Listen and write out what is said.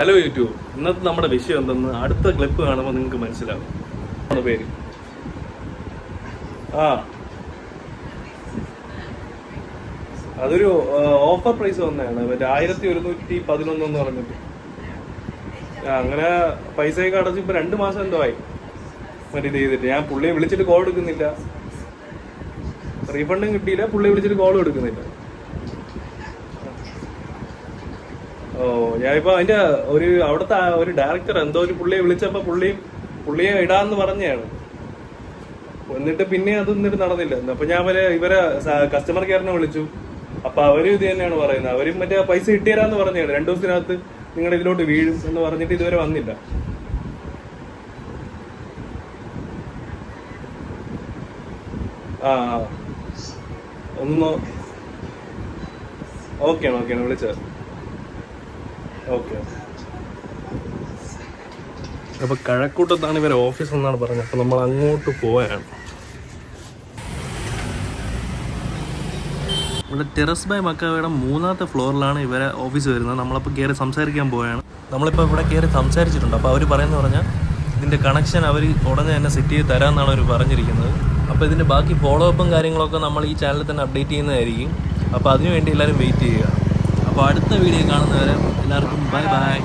Hello YouTube, ഇന്നത്തെ നമ്മുടെ വിഷയം എന്തെന്ന് അടുത്ത ക്ലിപ്പ് കാണുമ്പോൾ നിങ്ങൾക്ക് മനസ്സിലാവും. പേര് അതൊരു ഓഫർ പ്രൈസ് വന്നതാണ്. മറ്റേ 1111 എന്ന് പറഞ്ഞിട്ട് അങ്ങനെ പൈസയൊക്കെ അടച്ച് ഇപ്പൊ 2 മാസം എന്തോ ആയി മറ്റേ ഇത് ചെയ്തിട്ട്. ഞാൻ പുള്ളിയെ വിളിച്ചിട്ട് കോൾ എടുക്കുന്നില്ല, റീഫണ്ടും കിട്ടിയില്ല, പുള്ളിയെ വിളിച്ചിട്ട് കോളും എടുക്കുന്നില്ല. ഞാനിപ്പോ അതിന്റെ അവിടുത്തെ ഒരു ഡയറക്ടർ എന്തോ ഒരു പുള്ളിയെ വിളിച്ചപ്പോ പുള്ളിയെ ഇടാന്ന് പറഞ്ഞാണ്. എന്നിട്ട് പിന്നെ എന്നിട്ട് നടന്നില്ല. അപ്പൊ ഞാൻ ഇവരെ കസ്റ്റമർ കെയറിനെ വിളിച്ചു. അപ്പൊ അവരും ഇത് തന്നെയാണ് പറയുന്നത്. അവരും മറ്റേ പൈസ ഇട്ടുതരാന്ന് പറഞ്ഞാണ്. 2 ദിവസത്തിനകത്ത് നിങ്ങളുടെ ഇതിലോട്ട് വീഴും എന്ന് പറഞ്ഞിട്ട് ഇതുവരെ വന്നില്ല. ഒന്ന് ഓക്കെയാണ് വിളിച്ചത്. ഓക്കെ. അപ്പൊ കഴക്കൂട്ടത്താണ് ഇവരെ ഓഫീസ് എന്നാണ് പറഞ്ഞത്. അപ്പൊ നമ്മൾ അങ്ങോട്ട് പോവാണ്. ഇവിടെ ടെറസ് ബൈ മക്കാവയുടെ 3ാമത്തെ ഫ്ലോറിലാണ് ഇവരെ ഓഫീസ് വരുന്നത്. നമ്മളപ്പോൾ കയറി സംസാരിക്കാൻ പോവുകയാണ്. നമ്മളിപ്പോൾ ഇവിടെ കയറി സംസാരിച്ചിട്ടുണ്ട്. അപ്പോൾ അവർ പറഞ്ഞാൽ ഇതിൻ്റെ കണക്ഷൻ അവർ ഉടനെ തന്നെ സെറ്റ് ചെയ്ത് തരാമെന്നാണ് അവർ പറഞ്ഞിരിക്കുന്നത്. അപ്പോൾ ഇതിൻ്റെ ബാക്കി ഫോളോ അപ്പും കാര്യങ്ങളൊക്കെ നമ്മൾ ഈ ചാനലിൽ തന്നെ അപ്ഡേറ്റ് ചെയ്യുന്നതായിരിക്കും. അപ്പോൾ അതിനുവേണ്ടി എല്ലാവരും വെയിറ്റ് ചെയ്യുക. അപ്പോൾ അടുത്ത വീഡിയോ കാണുന്നവരെ എല്ലാവർക്കും ബൈ ബൈ.